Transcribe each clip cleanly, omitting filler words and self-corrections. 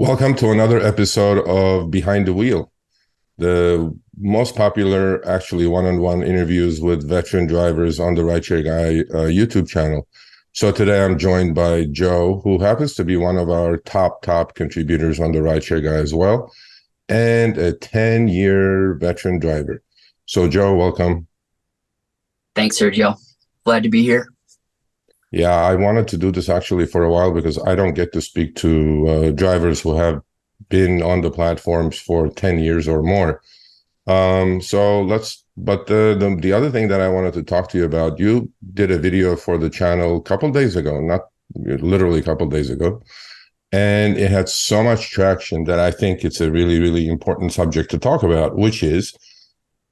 Welcome to another episode of Behind the Wheel, the most popular, actually, one-on-one interviews with veteran drivers on the RideShare Guy YouTube channel. So today I'm joined by Joe, who happens to be one of our top contributors on the RideShare Guy as well, and a 10-year veteran driver. So Joe, welcome. Thanks, Sergio. Glad to be here. Yeah, I wanted to do this actually for a while because I don't get to speak to drivers who have been on the platforms for 10 years or more. But the other thing that I wanted to talk to you about, you did a video for the channel a couple days ago, not literally a couple days ago, and it had so much traction that I think it's a really important subject to talk about, which is,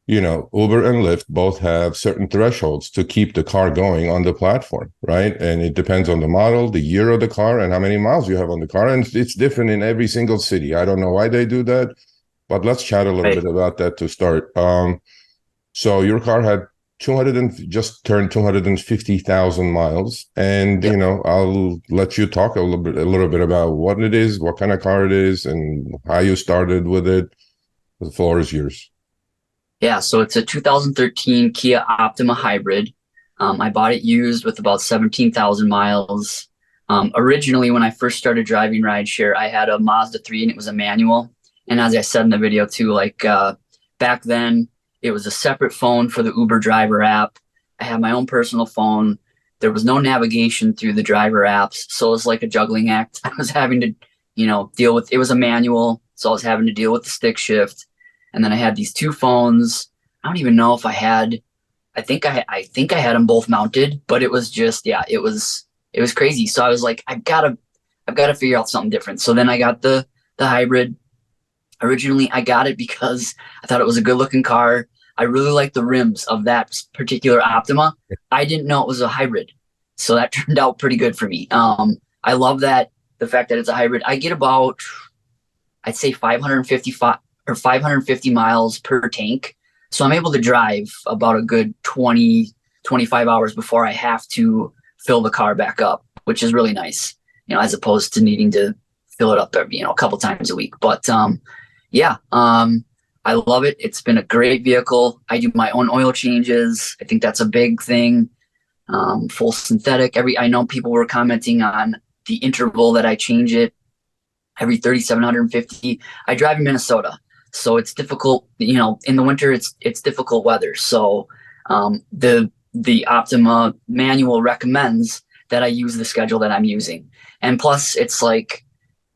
Uber and Lyft both have certain thresholds to keep the car going on the platform, right? And it depends on the model, the year of the car, and how many miles you have on the car. And it's different in every single city. I don't know why they do that, but let's chat a little bit about that to start. So your car had just turned 250,000 miles. And, Yep. I'll let you talk a little bit about what it is, what kind of car it is, and how you started with it. The floor is yours. Yeah, so it's a 2013 Kia Optima hybrid. I bought it used with about 17,000 miles. Originally, when I first started driving rideshare, I had a Mazda 3 and it was a manual. And as I said in the video too, back then, it was a separate phone for the Uber driver app. I had my own personal phone. There was no navigation through the driver apps. So it was like a juggling act. I was having to, deal with, it was a manual. So I was having to deal with the stick shift. And then I had these two phones. I don't even know if I think I had them both mounted, but it was just, yeah, it was crazy. So I was like, I've got to figure out something different. So then I got the hybrid. Originally, I got it because I thought it was a good looking car. I really liked the rims of that particular Optima. I didn't know it was a hybrid. So that turned out pretty good for me. I love the fact that it's a hybrid. I get about, I'd say 550 miles per tank. So I'm able to drive about a good 20, 25 hours before I have to fill the car back up, which is really nice, as opposed to needing to fill it up every, a couple times a week. But I love it. It's been a great vehicle. I do my own oil changes. I think that's a big thing. Full synthetic. I know people were commenting on the interval that I change it every 3,750. I drive in Minnesota. So it's difficult, in the winter, it's difficult weather. So the Optima manual recommends that I use the schedule that I'm using. And plus, it's like,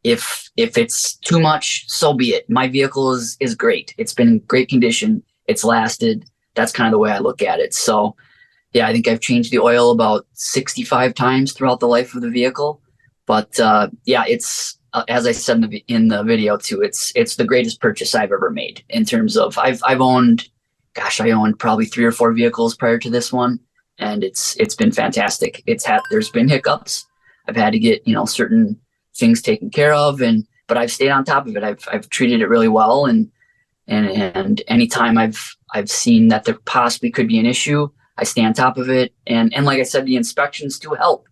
if it's too much, so be it. My vehicle is great. It's been in great condition. It's lasted. That's kind of the way I look at it. So yeah, I think I've changed the oil about 65 times throughout the life of the vehicle. But yeah, it's, as I said in the video too, it's the greatest purchase I've ever made in terms of I owned probably 3 or 4 vehicles prior to this one, and it's been fantastic. There's been hiccups. I've had to get certain things taken care of, but I've stayed on top of it. I've treated it really well, and anytime I've seen that there possibly could be an issue, I stay on top of it. And like I said, the inspections do help.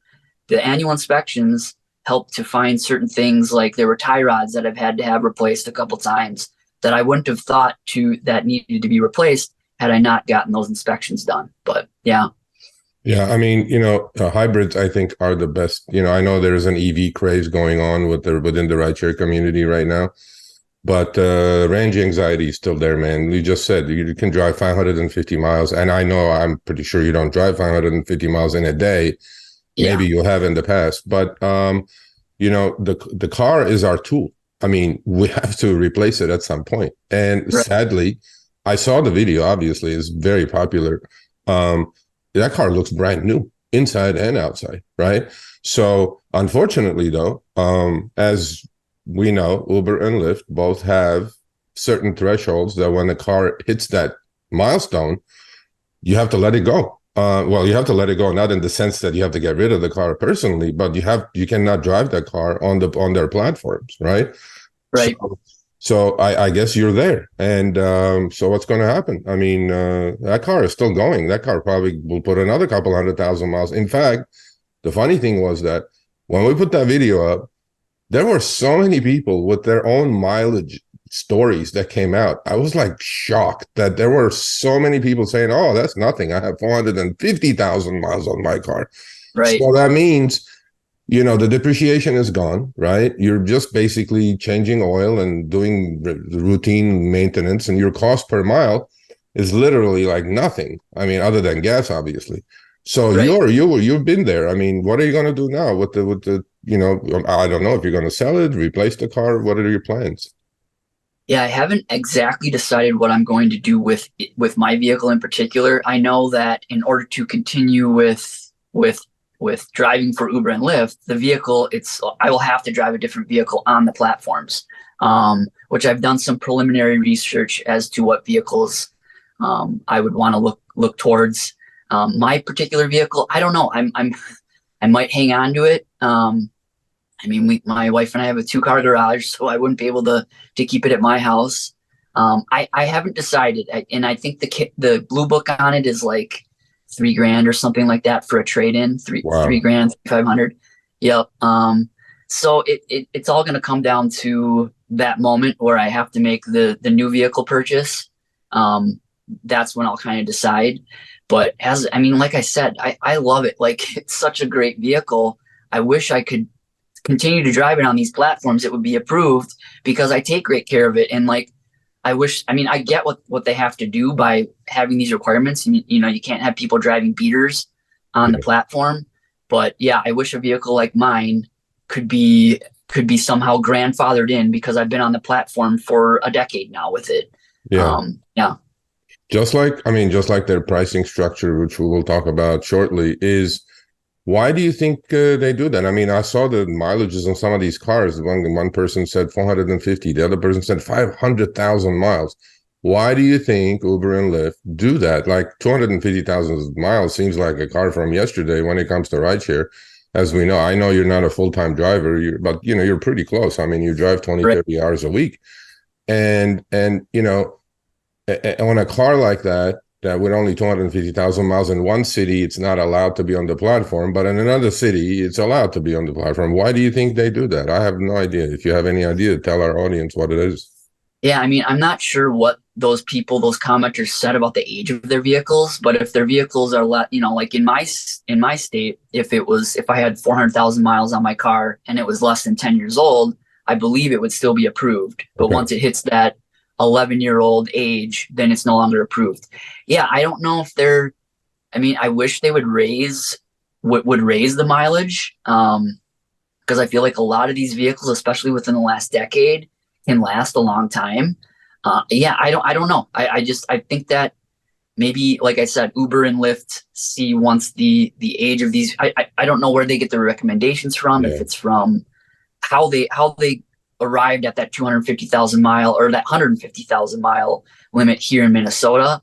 The annual inspections help to find certain things, like there were tie rods that I've had to have replaced a couple times that I wouldn't have thought that needed to be replaced had I not gotten those inspections done. But yeah. Yeah, I mean, hybrids, I think, are the best. I know there's an EV craze going on within the rideshare community right now, but range anxiety is still there, man. You just said you can drive 550 miles, and I'm pretty sure you don't drive 550 miles in a day. Yeah. Maybe you have in the past, but the car is our tool. I mean, we have to replace it at some point. And Right. sadly, I saw the video. Obviously, it's very popular. That car looks brand new inside and outside, right? So unfortunately, though, as we know, Uber and Lyft both have certain thresholds that when the car hits that milestone, you have to let it go. Well, you have to let it go, not in the sense that you have to get rid of the car personally, but you cannot drive that car on their platforms, right? Right. So I guess you're there, and so what's going to happen? I mean, that car is still going. That car probably will put another couple 100,000 miles. In fact, the funny thing was that when we put that video up, there were so many people with their own mileage stories that came out. I was like shocked that there were so many people saying, "Oh, that's nothing. I have 450,000 miles on my car." Right. So that means, the depreciation is gone, right? You're just basically changing oil and doing routine maintenance, and your cost per mile is literally like nothing. I mean, other than gas, obviously. So Right. you've been there. I mean, what are you going to do now with the I don't know if you're going to sell it, replace the car. What are your plans? Yeah, I haven't exactly decided what I'm going to do with my vehicle in particular. I know that in order to continue with driving for Uber and Lyft, the vehicle I will have to drive a different vehicle on the platforms, which I've done some preliminary research as to what vehicles I would want to look towards. My particular vehicle, I don't know. I might hang on to it. I mean, my wife and I have a 2-car garage, so I wouldn't be able to keep it at my house. I haven't decided, and I think the blue book on it is like $3,000 or something like that for a trade-in. Three Wow. grand, 500. Yep. So it's all going to come down to that moment where I have to make the new vehicle purchase. That's when I'll kind of decide. But like I said, I love it. Like, it's such a great vehicle. I wish I could continue to drive it on these platforms. It would be approved because I take great care of it. And like, I get what they have to do by having these requirements, and you can't have people driving beaters on the Yeah. platform. But yeah, I wish a vehicle like mine could be somehow grandfathered in because I've been on the platform for a decade now with it. Yeah. Yeah. Just like their pricing structure, which we will talk about shortly, is why do you think they do that? I mean, I saw the mileages on some of these cars. One person said 450, the other person said 500,000 miles. Why do you think Uber and Lyft do that? Like 250,000 miles seems like a car from yesterday when it comes to rideshare. As we know, I know you're not a full-time driver, but you're pretty close. I mean, you drive 20, Right. 30 hours a week. And on a car like that with only 250,000 miles in one city, it's not allowed to be on the platform, but in another city, it's allowed to be on the platform. Why do you think they do that? I have no idea. If you have any idea, tell our audience what it is. Yeah, I'm not sure what those commenters said about the age of their vehicles, but if their vehicles are like in my state, if I had 400,000 miles on my car and it was less than 10 years old, I believe it would still be approved. But Okay. once it hits that 11-year-old age, then it's no longer approved. Yeah, I don't know if I wish they would raise the mileage, because I feel like a lot of these vehicles, especially within the last decade, can last a long time. Yeah, I don't know. I think that maybe, like I said, Uber and Lyft see once the age of these. I don't know where they get their recommendations from. Yeah. If it's from how they arrived at that 250,000 mile or that 150,000 mile limit here in Minnesota.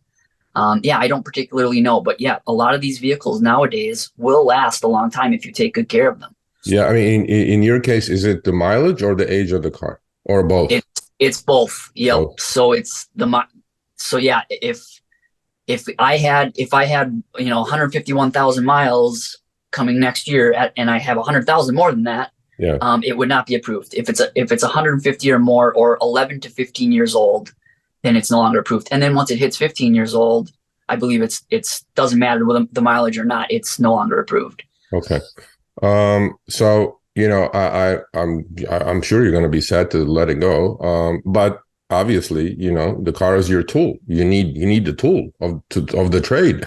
Yeah, I don't particularly know, but yeah, a lot of these vehicles nowadays will last a long time if you take good care of them. Yeah. I mean, in your case, is it the mileage or the age of the car or both? It's both. Yep. Both. So so yeah, if I had 151,000 miles coming next year and I have 100,000 more than that, Yeah. it would not be approved. If it's 150 or more or 11 to 15 years old, then it's no longer approved. And then once it hits 15 years old, I believe it's doesn't matter whether the mileage or not, it's no longer approved. Okay. So I'm sure you're going to be sad to let it go. But obviously, the car is your tool. You need the tool of the trade.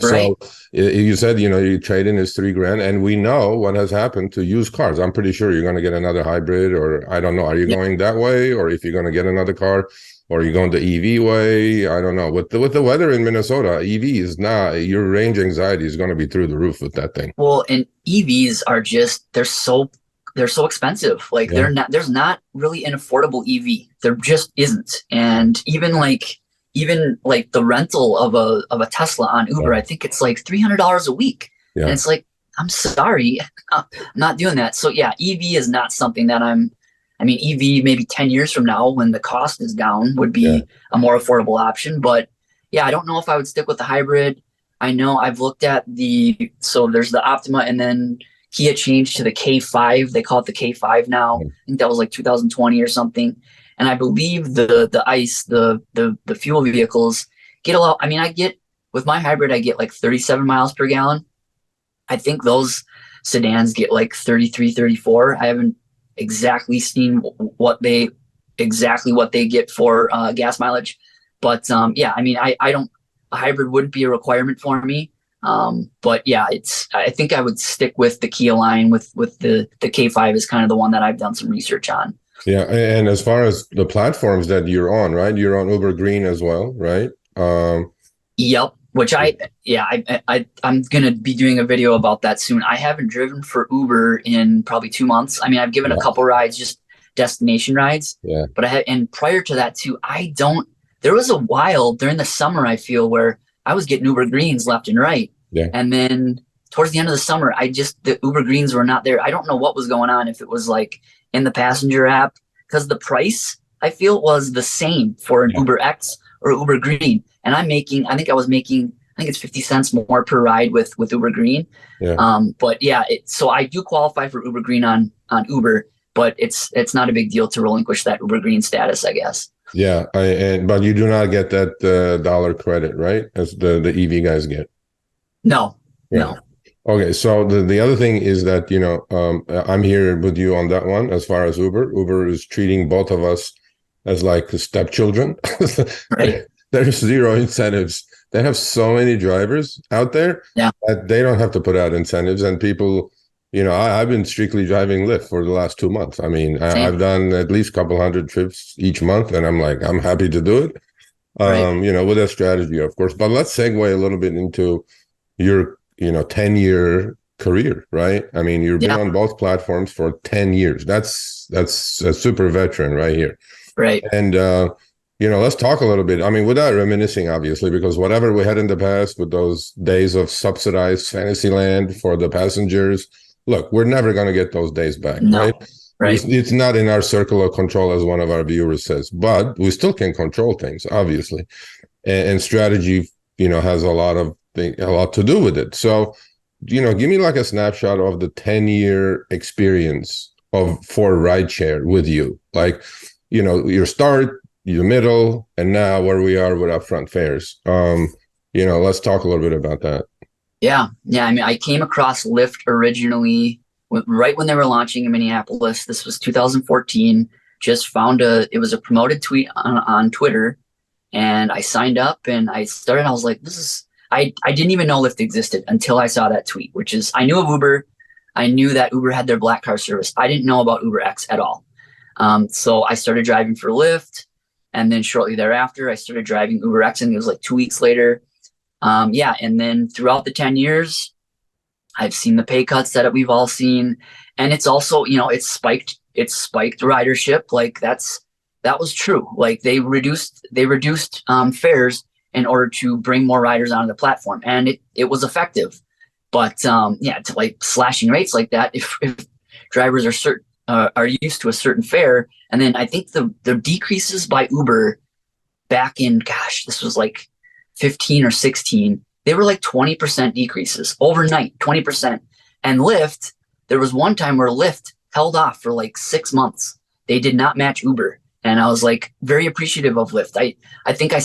Right. So you said, your trade-in is $3,000, and we know what has happened to used cars. I'm pretty sure you're going to get another hybrid, or I don't know. Are you going that way, or if you're going to get another car, or are you going the EV way? I don't know. With the weather in Minnesota, EV is not. Your range anxiety is going to be through the roof with that thing. Well, and EVs are they're so expensive. Like, Yeah. there's not really an affordable EV. There just isn't. And even like the rental of a Tesla on Uber, Yeah. I think it's like $300 a week. Yeah. And it's like, I'm sorry, I'm not doing that. So yeah, EV is not something that EV maybe 10 years from now when the cost is down would be Yeah. a more affordable option. But yeah, I don't know if I would stick with the hybrid. I know I've looked at so there's the Optima and then Kia changed to the K5. They call it the K5 now. I think that was like 2020 or something. And I believe the ICE, the fuel vehicles get a lot. I mean, I get with my hybrid, I get like 37 miles per gallon. I think those sedans get like 33, 34. I haven't exactly seen what they get for gas mileage, but yeah, I mean, I don't, a hybrid wouldn't be a requirement for me. But yeah, I think I would stick with the Kia line with the K5 is kind of the one that I've done some research on. Yeah, and as far as the platforms that you're on, right? You're on Uber Green as well, right? Yep. Which I'm gonna be doing a video about that soon. I haven't driven for Uber in probably 2 months. I mean, I've given a couple rides, just destination rides. Yeah. But and prior to that too, there was a while during the summer, I feel, where I was getting Uber Greens left and right. Yeah. And then towards the end of the summer, the Uber Greens were not there. I don't know what was going on, if it was like in the passenger app, because the price, I feel, was the same for an Uber X or Uber Green. And I think it's 50 cents more per ride with Uber Green. Yeah. But yeah, so I do qualify for Uber Green on Uber, but it's not a big deal to relinquish that Uber Green status, I guess. Yeah, but you do not get that dollar credit, right? As the EV guys get. No, Yeah. no. Okay, so the other thing is that, I'm here with you on that one as far as Uber. Uber is treating both of us as like stepchildren. Right. There's zero incentives. They have so many drivers out there that they don't have to put out incentives. And people, I've been strictly driving Lyft for the last 2 months. I mean, I've done at least a couple hundred trips each month, and I'm happy to do it. With that strategy, of course. But let's segue a little bit into your 10-year career, right? I mean, you've been on both platforms for 10 years. That's a super veteran right here. Right. And let's talk a little bit. I mean, without reminiscing, obviously, because whatever we had in the past with those days of subsidized Fantasyland for the passengers, look, we're never going to get those days back, right? Right. It's not in our circle of control, as one of our viewers says, but we still can control things, obviously. And strategy, has a lot to do with it. So, give me like a snapshot of the 10-year experience for rideshare with you. Like, your start, your middle, and now where we are with Upfront Fairs. Let's talk a little bit about that. Yeah. I mean, I came across Lyft originally right when they were launching in Minneapolis. This was 2014. Just found it was a promoted tweet on Twitter, and I signed up and I started. I was like, I didn't even know Lyft existed until I saw that tweet, which is, I knew of Uber. I knew that Uber had their black car service. I didn't know about Uber X at all. So I started driving for Lyft, and then shortly thereafter, I started driving Uber X, and it was like 2 weeks later. And then throughout the 10 years, I've seen the pay cuts that we've all seen, and it's also, it's spiked ridership. Like that was true. Like they reduced fares in order to bring more riders onto the platform, and it was effective. But to like slashing rates like that, if drivers are used to a certain fare, and then I think the decreases by Uber back in, this was like 15 or 16, they were like 20% decreases overnight, 20%. And Lyft, there was one time where Lyft held off for like 6 months. They did not match Uber. And I was like very appreciative of Lyft. I think I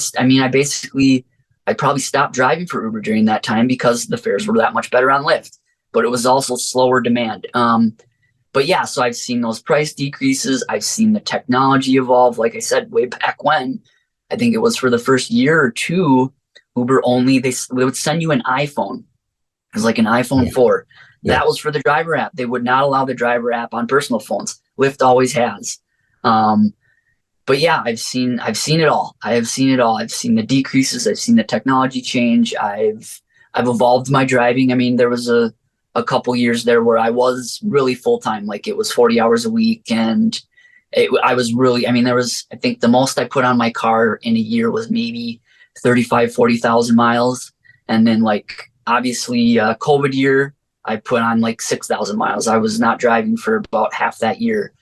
probably stopped driving for Uber during that time because the fares were that much better on Lyft, but it was also slower demand. But yeah, so I've seen those price decreases. I've seen the technology evolve. Like I said, way back when, I think it was for the first year or two, Uber only, they would send you an iPhone. It was like an iPhone 4. Yeah. That was for the driver app. They would not allow the driver app on personal phones. Lyft always has. But yeah, I've seen it all. I have seen it all. I've seen the decreases. I've seen the technology change. I've evolved my driving. I mean, there was a couple years there where I was really full time, like it was 40 hours a week, and I think the most I put on my car in a year was maybe 40,000 miles. And then like obviously COVID year, I put on like 6,000 miles. I was not driving for about half that year.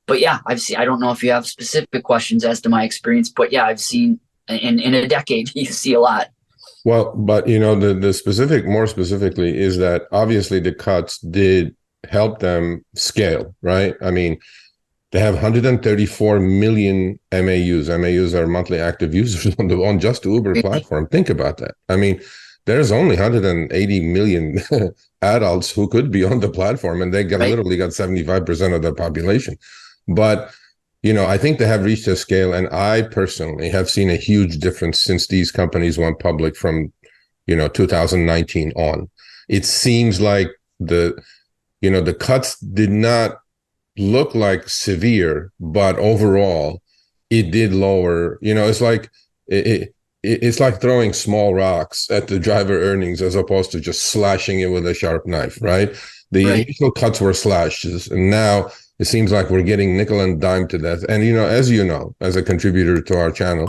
But yeah, I don't know if you have specific questions as to my experience, but yeah, I've seen in a decade, you see a lot. Well, but the specific, more specifically, is that obviously the cuts did help them scale, right? I mean, they have 134 million MAUs. MAUs are monthly active users on just the Uber Really? platform. Think about that. I mean, there's only 180 million adults who could be on the platform, and Right? literally got 75% of the population. But I think they have reached a scale, and I personally have seen a huge difference since these companies went public from 2019 on. It seems like the cuts did not look like severe, but overall it did lower. It's like it's like throwing small rocks at the driver earnings as opposed to just slashing it with a sharp knife, right? The Right. initial cuts were slashes, and now it seems like we're getting nickel and dime to death. And as as a contributor to our channel,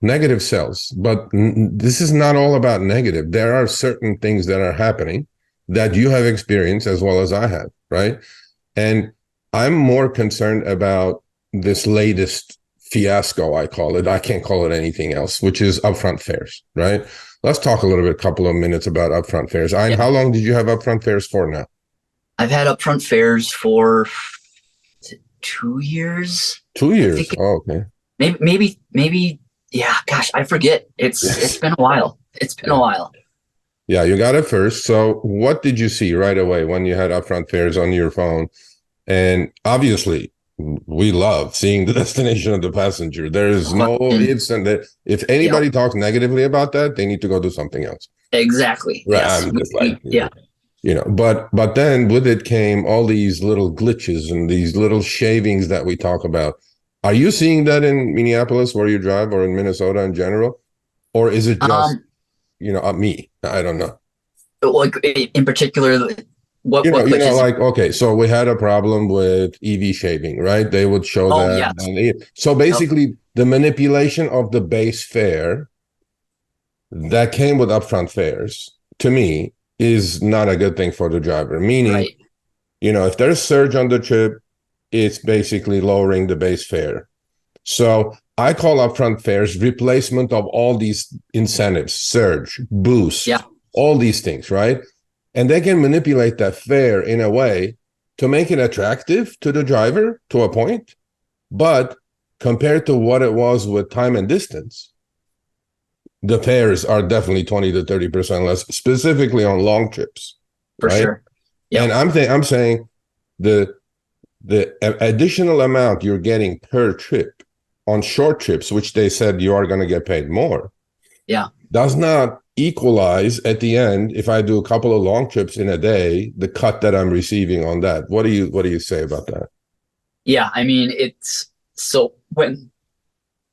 negative sells, but this is not all about negative. There are certain things that are happening that you have experienced as well as I have, right? And I'm more concerned about this latest fiasco, I call it. I can't call it anything else, which is Upfront Fairs, right? Let's talk a little bit, couple of minutes about Upfront Fairs. Yeah. How long did you have Upfront Fairs for now? I've had Upfront Fairs for 2 years. 2 years. Oh, okay. Maybe. Yeah. Gosh, I forget. It's been a while. It's been a while. Yeah, you got it first. So what did you see right away when you had Upfront Fairs on your phone? And obviously, we love seeing the destination of the passenger. There is no ifs and that. If anybody talks negatively about that, they need to go do something else. Exactly. Right. Yes. I'm just like, but then with it came all these little glitches and these little shavings that we talk about. Are you seeing that in Minneapolis where you drive, or in Minnesota in general? Or is it just, me? I don't know. Like in particular, what glitches? Like, okay, so we had a problem with EV shaving, right? They would show that. Yes. So basically, the manipulation of the base fare that came with Upfront Fares, to me, is not a good thing for the driver. Meaning, Right. If there's surge on the trip, it's basically lowering the base fare. So I call Upfront Fares replacement of all these incentives, surge, boost, all these things, right? And they can manipulate that fare in a way to make it attractive to the driver to a point. But compared to what it was with time and distance, the fares are definitely 20 to 30% less, specifically on long trips. For sure. Yeah. And I'm saying the additional amount you're getting per trip on short trips, which they said you are going to get paid more, does not equalize at the end. If I do a couple of long trips in a day, the cut that I'm receiving on that. What do you say about that? Yeah, I mean, it's so when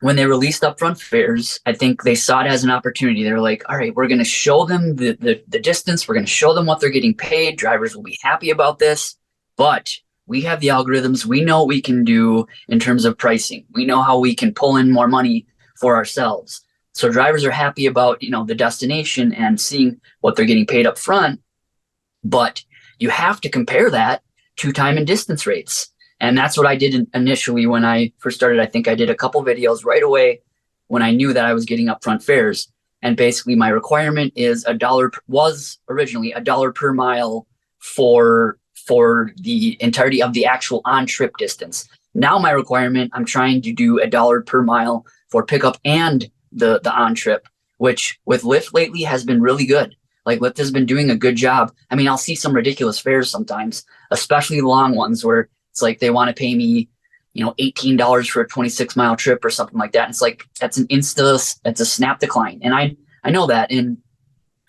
they released Upfront Fares, I think they saw it as an opportunity. They're like, all right, we're going to show them the distance. We're going to show them what they're getting paid. Drivers will be happy about this, but we have the algorithms. We know what we can do in terms of pricing. We know how we can pull in more money for ourselves. So drivers are happy about, the destination and seeing what they're getting paid up front. But you have to compare that to time and distance rates. And that's what I did initially when I first started. I think I did a couple videos right away when I knew that I was getting Upfront Fares. And basically my requirement is was originally $1 per mile for the entirety of the actual on-trip distance. Now my requirement, I'm trying to do $1 per mile for pickup and the on-trip, which with Lyft lately has been really good. Like Lyft has been doing a good job. I mean, I'll see some ridiculous fares sometimes, especially the long ones where it's like they want to pay me, $18 for a 26-mile trip or something like that. And it's like, that's a snap decline. And I know that. And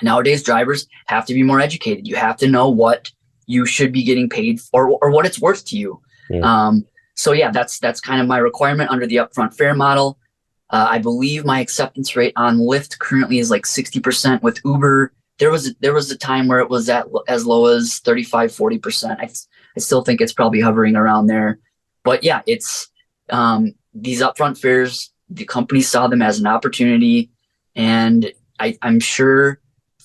nowadays drivers have to be more educated. You have to know what you should be getting paid for or what it's worth to you. Yeah. So yeah, that's kind of my requirement under the Upfront Fare model. I believe my acceptance rate on Lyft currently is like 60%. With Uber, there was a time where it was at as low as 35-40%. I still think it's probably hovering around there. But yeah, it's these Upfront Fares, the company saw them as an opportunity, and I'm sure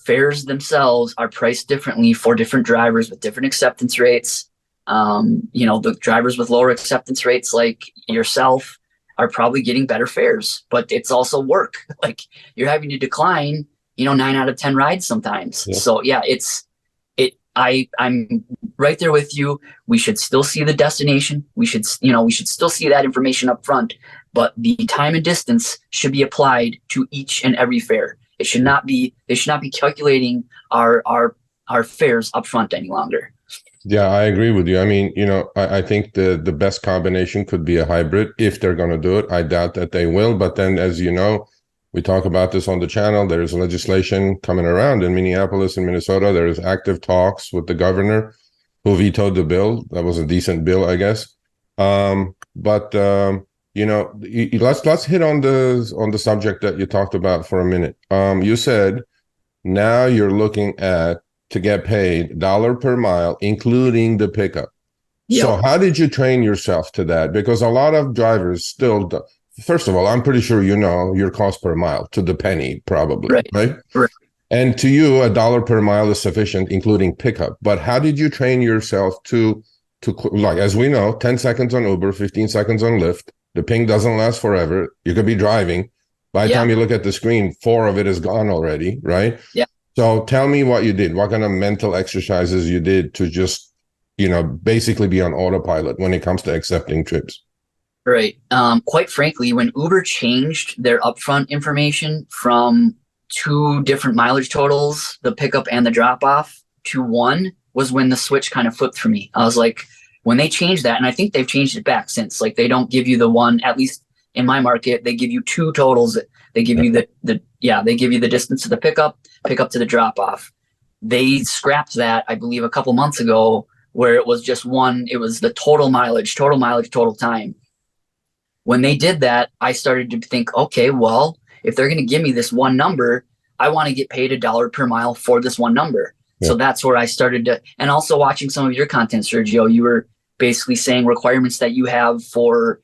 fares themselves are priced differently for different drivers with different acceptance rates. The drivers with lower acceptance rates like yourself, are probably getting better fares, but it's also work. Like you're having to decline, 9 out of 10 rides sometimes. Yeah. So yeah, I'm right there with you. We should still see the destination. We should still see that information up front, but the time and distance should be applied to each and every fare. They should not be calculating our fares up front any longer. Yeah, I agree with you. I mean, I think the best combination could be a hybrid if they're going to do it. I doubt that they will. But then, as you know, we talk about this on the channel. There's legislation coming around in Minneapolis and Minnesota. There's active talks with the governor who vetoed the bill. That was a decent bill, I guess. Let's hit on the subject that you talked about for a minute. You said now you're looking at to get paid $1 per mile, including the pickup. Yep. So how did you train yourself to that? Because a lot of drivers still first of all, I'm pretty sure your cost per mile to the penny, probably, right? And to you, $1 per mile is sufficient, including pickup. But how did you train yourself to like, as we know, 10 seconds on Uber, 15 seconds on Lyft, the ping doesn't last forever. You could be driving. By the time you look at the screen, 4 of it is gone already, right? Yeah. So tell me what you did. What kind of mental exercises you did to just, basically be on autopilot when it comes to accepting trips? Right. Quite frankly, when Uber changed their upfront information from 2 different mileage totals, the pickup and the drop off, to 1, was when the switch kind of flipped for me. I was like, when they changed that, and I think they've changed it back since, like they don't give you the one, at least in my market, they give you 2 totals. They give you they give you the distance to the pickup to the drop off. They scrapped that, I believe, a couple months ago, where it was just one, it was the total mileage, total time. When they did that, I started to think, okay, well, if they're going to give me this one number, I want to get paid $1 per mile for this one number. Yeah. So that's where I started to, and also watching some of your content, Sergio, you were basically saying requirements that you have for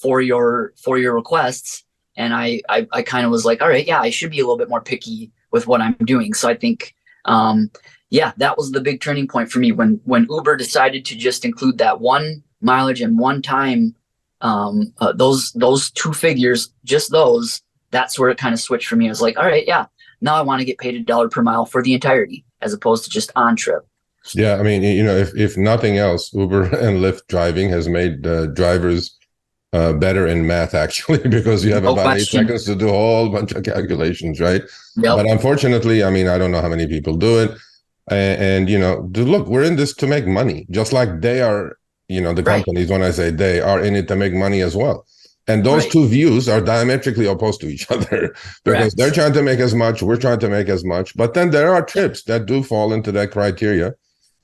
your requests. And I kind of was like, all right, yeah, I should be a little bit more picky with what I'm doing. So I think, that was the big turning point for me when Uber decided to just include that 1 mileage and 1 time. Those 2 figures, just those, that's where it kind of switched for me. I was like, all right, yeah, now I want to get paid $1 per mile for the entirety as opposed to just on trip. Yeah. I mean, if nothing else, Uber and Lyft driving has made drivers better in math, actually, because you have about 8 seconds to do a whole bunch of calculations, right? Yep. But unfortunately, I mean, I don't know how many people do it. And look, we're in this to make money, just like they are. The companies, when I say they, are in it to make money as well. And those 2 views are diametrically opposed to each other because they're trying to make as much, we're trying to make as much. But then there are trips that do fall into that criteria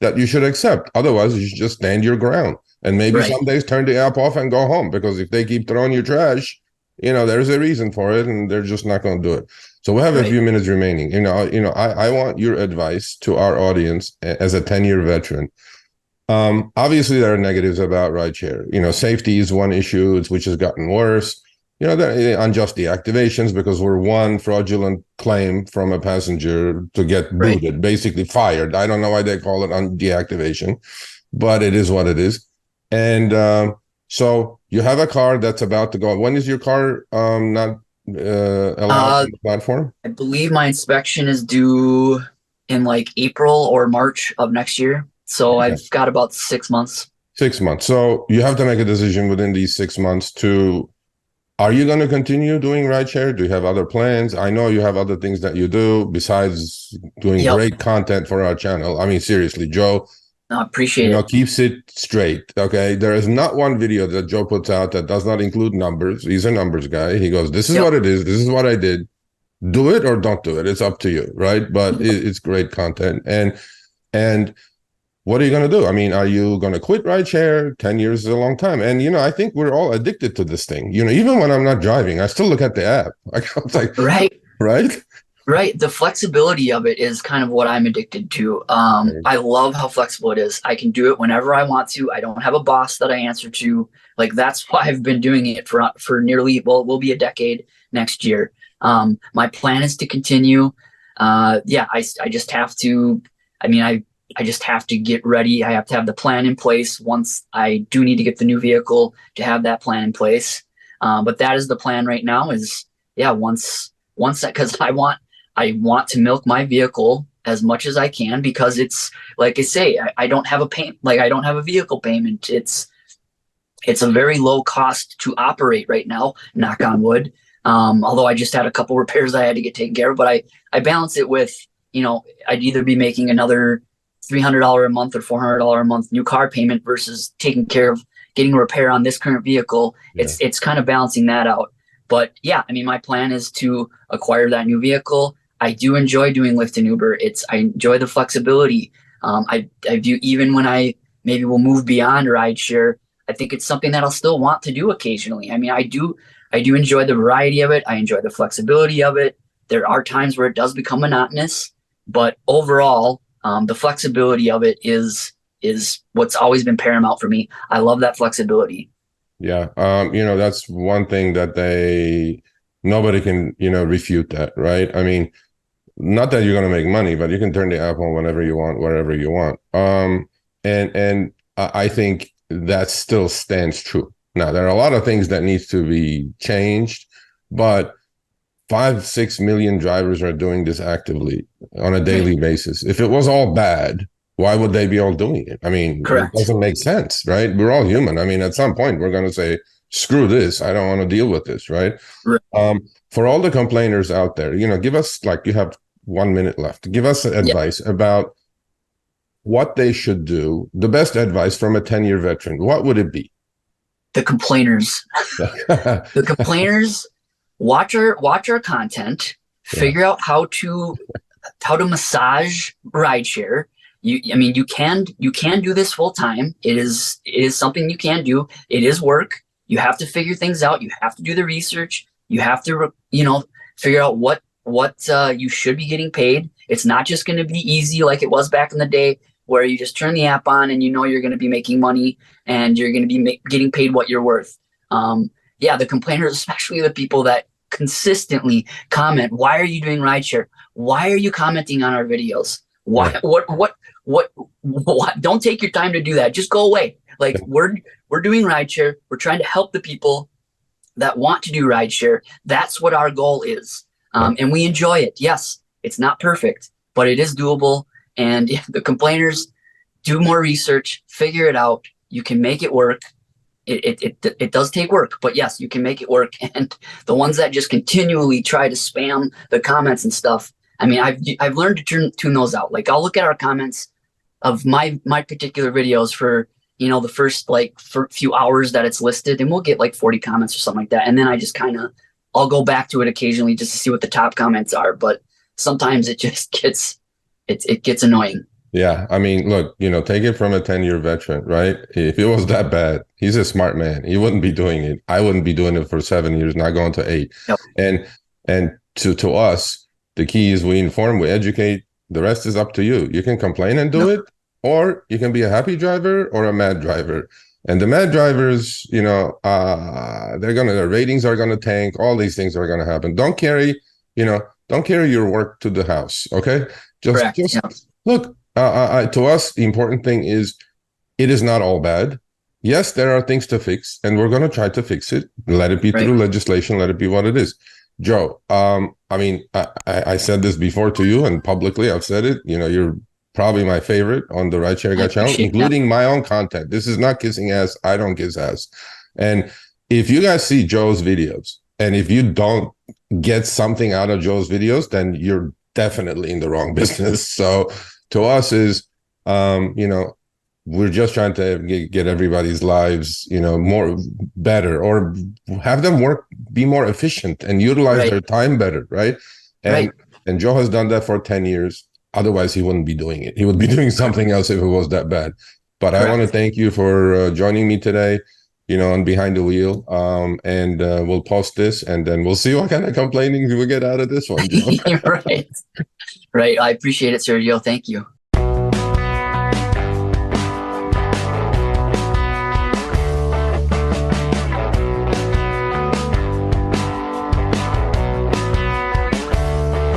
that you should accept. Otherwise, you should just stand your ground and maybe some days turn the app off and go home, because if they keep throwing you trash, there's a reason for it and they're just not going to do it. So we have a few minutes remaining. I want your advice to our audience as a 10-year veteran. Obviously, there are negatives about rideshare. Safety is one issue, which has gotten worse. The unjust deactivations, because we're one fraudulent claim from a passenger to get booted, basically fired. I don't know why they call it deactivation, but it is what it is. And so you have a car that's about to go. When is your car not allowed on the platform? I believe my inspection is due in like April or March of next year. So I've got about 6 months. 6 months. So you have to make a decision within these 6 months are you going to continue doing rideshare? Do you have other plans? I know you have other things that you do besides doing great content for our channel. I mean, seriously, Joe. No, I appreciate it. Keeps it straight. Okay. There is not one video that Joe puts out that does not include numbers. He's a numbers guy. He goes, this is what it is. This is what I did. Do it or don't do it. It's up to you. Right. But it's great content. And what are you going to do? I mean, are you going to quit rideshare? 10 years is a long time. And, I think we're all addicted to this thing. Even when I'm not driving, I still look at the app. It's like, right. The flexibility of it is kind of what I'm addicted to. I love how flexible it is. I can do it whenever I want to. I don't have a boss that I answer to. Like, that's why I've been doing it for nearly, well, it will be a decade next year. My plan is to continue. I just have to, I just have to get ready. I have to have the plan in place once I do need to get the new vehicle, to have that plan in place. But that is the plan right now is, yeah, once that, because I want to milk my vehicle as much as I can, because it's like I say, I don't have I don't have a vehicle payment. It's a very low cost to operate right now, knock on wood. Although I just had a couple repairs I had to get taken care of, but I balance it with, I'd either be making another $300 a month or $400 a month new car payment versus taking care of getting a repair on this current vehicle. Yeah. It's kind of balancing that out. But yeah, I mean, my plan is to acquire that new vehicle. I do enjoy doing Lyft and Uber. I enjoy the flexibility. I view, even when I maybe will move beyond rideshare, I think it's something that I'll still want to do occasionally. I mean, I do enjoy the variety of it. I enjoy the flexibility of it. There are times where it does become monotonous, but overall, the flexibility of it is what's always been paramount for me. I love that flexibility. Yeah. That's one thing that nobody can, refute that, right? I mean, not that you're going to make money, but you can turn the app on whenever you want, wherever you want. And I think that still stands true. Now, there are a lot of things that needs to be changed, but 5-6 million drivers are doing this actively on a daily basis. If it was all bad, why would they be all doing it? I mean, Correct. It doesn't make sense, right? We're all human. I mean, at some point, we're going to say, screw this. I don't want to deal with this, right? For all the complainers out there, give us, like, you have 1 minute left. Give us advice about what they should do, the best advice from a 10-year veteran. What would it be? The complainers. The complainers, watch our content, figure out how to massage rideshare. You can do this full time. It is something you can do. It is work. You have to figure things out. You have to do the research. You have to, figure out what you should be getting paid. It's not just going to be easy like it was back in the day, where you just turn the app on and you're going to be making money and you're going to be getting paid what you're worth. The complainers, especially the people that consistently comment, why are you doing rideshare? Why are you commenting on our videos? Why? What? Don't take your time to do that. Just go away. Like, we're doing rideshare. We're trying to help the people that want to do rideshare. That's what our goal is. And we enjoy it. Yes, it's not perfect, but it is doable. And if the complainers do more research, figure it out, you can make it work. It does take work, but yes, you can make it work. And the ones that just continually try to spam the comments and stuff, I mean, I've learned to tune those out. Like, I'll look at our comments of my particular videos for, the first few hours that it's listed, and we'll get like 40 comments or something like that. And then I just I'll go back to it occasionally just to see what the top comments are. But sometimes it just gets annoying. Yeah. I mean, look, take it from a 10-year veteran, right? If it was that bad, he's a smart man. He wouldn't be doing it. I wouldn't be doing it for 7 years, not going to 8. Yep. And to us, the key is we inform, we educate. The rest is up to you. You can complain and do it, or you can be a happy driver or a mad driver. And the mad drivers, their ratings are gonna tank. All these things are gonna happen. Don't carry your work to the house. Okay, look. To us, the important thing is, it is not all bad. Yes, there are things to fix, and we're gonna try to fix it. Let it be through legislation. Let it be what it is. Joe, I mean, I said this before to you, and publicly I've said it. You're probably my favorite on the RideShare Guy channel, including my own content. This is not kissing ass. I don't kiss ass. And if you guys see Joe's videos, and if you don't get something out of Joe's videos, then you're definitely in the wrong business. So to us is, we're just trying to get everybody's lives, more better, or have them be more efficient and utilize their time better, right? And Joe has done that for 10 years. Otherwise, he wouldn't be doing it. He would be doing something else if it was that bad. But I want to thank you for joining me today, on Behind the Wheel. And we'll post this, and then we'll see what kind of complaining we get out of this one, Joe. Right. I appreciate it, Sergio. Thank you.